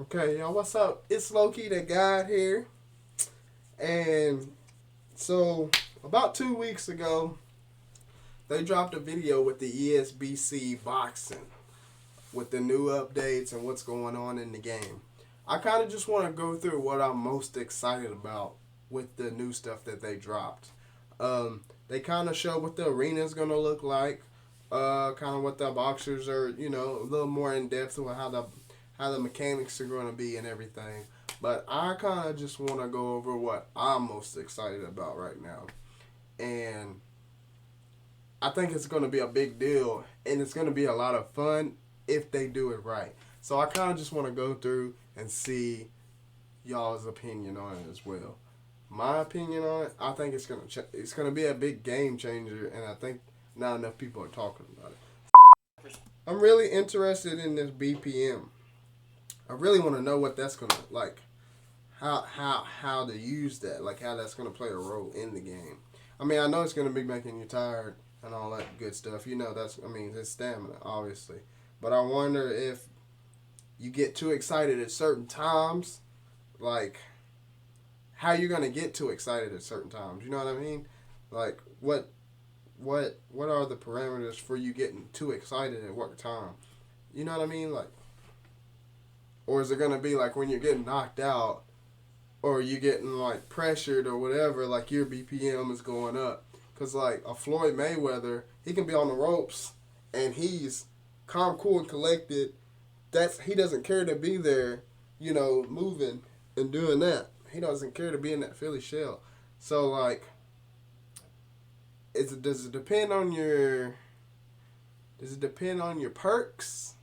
Okay, y'all, what's up? It's Loki, the guy here. And so, about 2 weeks ago, they dropped a video with the ESBC boxing with the new updates and what's going on in the game. I kind of just want to go through what I'm most excited about with the new stuff that they dropped. They kind of show what the arena is going to look like, kind of what the boxers are, a little more in depth with how the mechanics are going to be and everything. But I kind of just want to go over what I'm most excited about right now. And I think it's going to be a big deal, and it's going to be a lot of fun if they do it right. So I kind of just want to go through and see y'all's opinion on it as well. My opinion on it, I think it's gonna be a big game changer, and I think not enough people are talking about it. I'm really interested in this BPM. I really want to know what that's gonna like, how to use that, like how that's gonna play a role in the game. I mean, I know it's gonna be making you tired and all that good stuff. It's stamina, obviously, but I wonder if you get too excited at certain times, like how you're gonna get too excited at certain times. You know what I mean? Like what are the parameters for you getting too excited at what time? You know what I mean? Like, or is it gonna be like when you're getting knocked out, or you getting like pressured or whatever? Like your BPM is going up, cause like a Floyd Mayweather, he can be on the ropes and he's calm, cool, and collected. He doesn't care to be there, moving and doing that. He doesn't care to be in that Philly shell. So like, does it depend on your perks?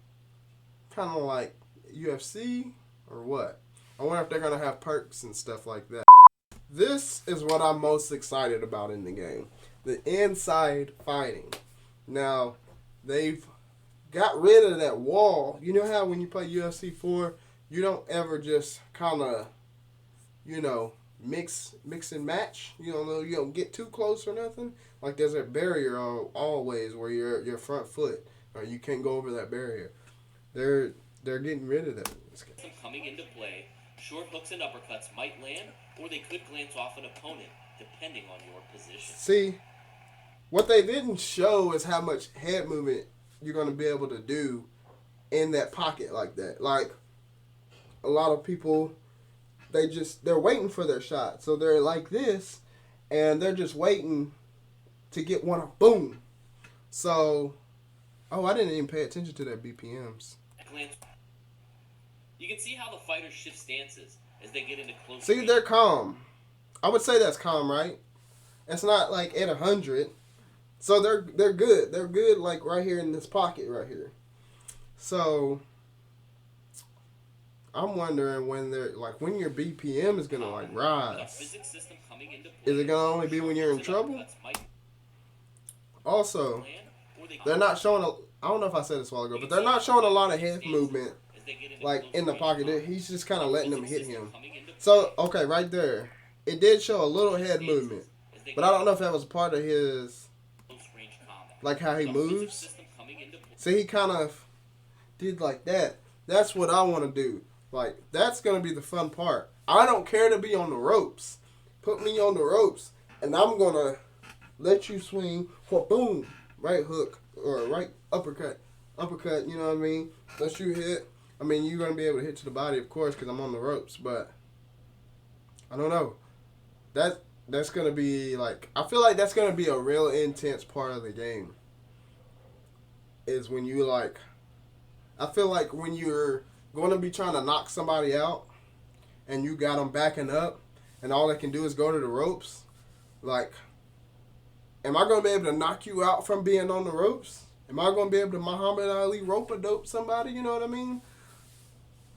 Kind of like UFC or what? I wonder if they're gonna have perks and stuff like that. This is what I'm most excited about in the game: the inside fighting. Now, they've got rid of that wall. You know how when you play UFC 4, you don't ever just kind of, mix and match. You don't get too close or nothing. Like there's a barrier always where your front foot, or you can't go over that barrier. They're getting rid of that. Coming into play, short hooks and uppercuts might land, or they could glance off an opponent, depending on your position. See, what they didn't show is how much head movement you're going to be able to do in that pocket like that. Like, a lot of people, they're waiting for their shot. So they're like this, and they're just waiting to get one up. Boom. So, I didn't even pay attention to their BPMs. You can see how the fighters shift stances as they get into close. See, they're calm. I would say that's calm, right? It's not like at 100. So they're good. They're good, like right here in this pocket right here. So I'm wondering when your BPM is gonna like rise. Is it gonna only be when you're in trouble? Also, they're not showing I don't know if I said this a while ago, but they're not showing a lot of head movement, like in the pocket. He's just kind of letting them hit him. So okay, right there, it did show a little head movement, but I don't know if that was part of his, like how he moves. See, he kind of did like that. That's what I want to do. Like, that's going to be the fun part. I don't care to be on the ropes. Put me on the ropes, and I'm going to let you swing for boom, right hook, or right uppercut. Uppercut, you know what I mean? Let you hit. I mean, you're going to be able to hit to the body, of course, because I'm on the ropes, but I don't know. That's going to be, like, I feel like that's going to be a real intense part of the game. Is when you, like, I feel like when you're going to be trying to knock somebody out and you got them backing up and all they can do is go to the ropes, like, am I going to be able to knock you out from being on the ropes? Am I going to be able to Muhammad Ali rope-a-dope somebody, you know what I mean?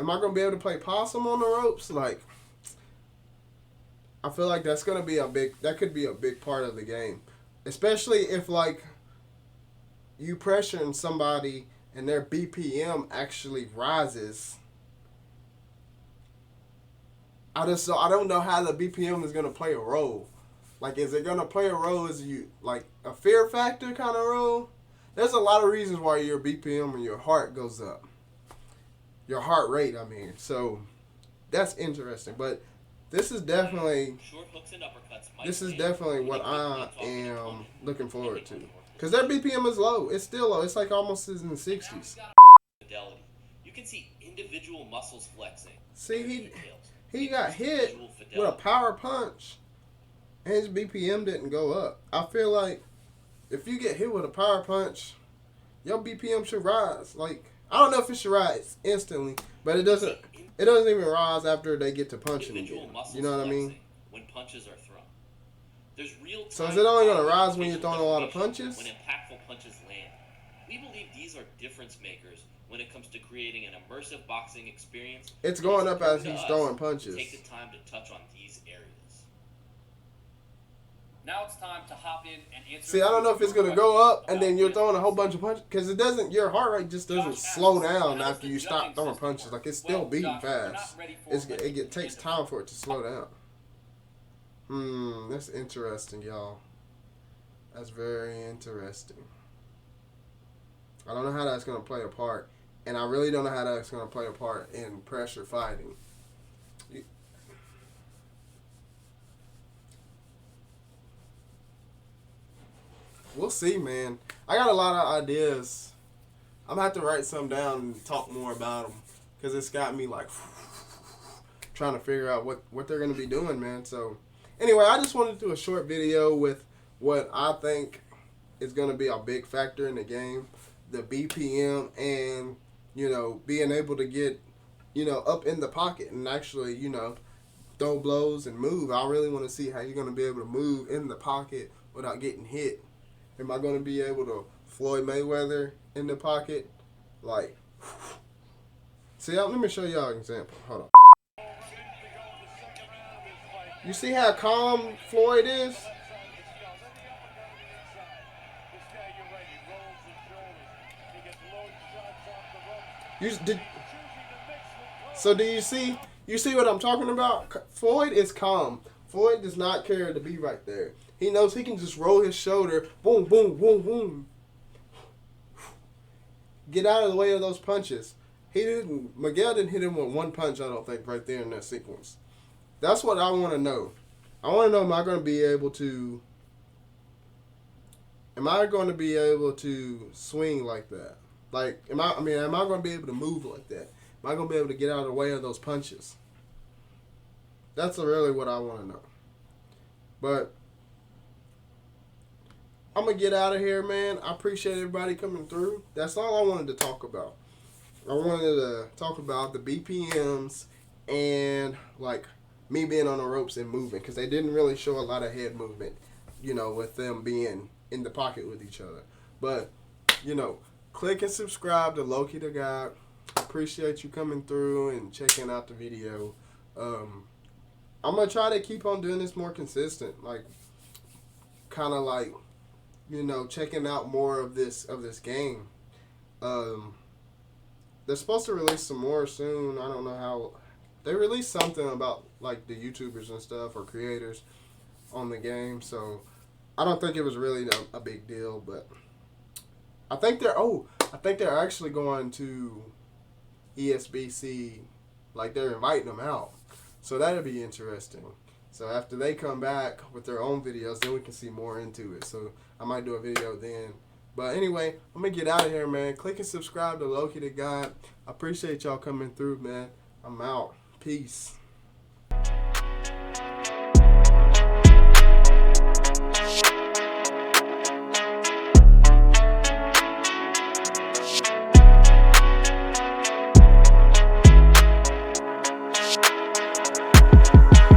Am I going to be able to play possum on the ropes? Like, I feel like that could be a big part of the game. Especially if, like, you pressuring somebody and their BPM actually rises. I don't know how the BPM is gonna play a role. Like, is it gonna play a role as like a fear factor kind of role? There's a lot of reasons why your BPM and your heart goes up. your heart rate. I mean, so that's interesting. But this is definitely what I am looking forward to, because their BPM is low. It's still low. It's like almost in the 60s. Fidelity. You can see individual muscles flexing. See, he got hit with a power punch, and his BPM didn't go up. I feel like if you get hit with a power punch, your BPM should rise. Like, I don't know if it should rise instantly, but it doesn't. It doesn't even rise after they get to punching again. You know what I mean? When punches are thrown. There's real time. So is it only going to rise when you're throwing a lot of punches? When impactful punches land. We believe these are difference makers when it comes to creating an immersive boxing experience. It's going up as he's throwing punches. Take the time to touch on these areas. Now it's time to hop in and answer. See, I don't know if it's going to go up and then you're throwing a whole bunch of punches, because it doesn't. Your heart rate just doesn't slow down after you stop throwing punches. Like, it's still beating fast. It takes time for it to slow down. That's interesting, y'all. That's very interesting. I don't know how that's going to play a part, and I really don't know how that's going to play a part in pressure fighting. We'll see, man. I got a lot of ideas. I'm going to have to write some down and talk more about them, because it's got me, like, trying to figure out what they're going to be doing, man. So, anyway, I just wanted to do a short video with what I think is going to be a big factor in the game. The BPM and, being able to get, up in the pocket and actually, throw blows and move. I really want to see how you're going to be able to move in the pocket without getting hit. Am I going to be able to Floyd Mayweather in the pocket? Like, see, let me show y'all an example. Hold on. You see how calm Floyd is? So do you see? You see what I'm talking about? Floyd is calm. Floyd does not care to be right there. He knows he can just roll his shoulder, boom, boom, boom, boom. Get out of the way of those punches. Miguel didn't hit him with one punch, I don't think, right there in that sequence. That's what I want to know. I want to know, am I going to be able to swing like that? Like, am I going to be able to move like that? Am I going to be able to get out of the way of those punches? That's really what I want to know. But I'm going to get out of here, man. I appreciate everybody coming through. That's all I wanted to talk about. I wanted to talk about the BPMs and, like, me being on the ropes and moving, because they didn't really show a lot of head movement, with them being in the pocket with each other. But, click and subscribe to Loki the God. Appreciate you coming through and checking out the video. I'm going to try to keep on doing this more consistent, like, kind of like, checking out more of this game. They're supposed to release some more soon. I don't know how. They released something about, like, the YouTubers and stuff or creators on the game, so I don't think it was really a big deal, but I think they're actually going to ESBC, like, they're inviting them out, so that'll be interesting. So after they come back with their own videos, then we can see more into it. So I might do a video then. But anyway, I'm going to get out of here, man. Click and subscribe to Loki the God. I appreciate y'all coming through, man. I'm out. Peace.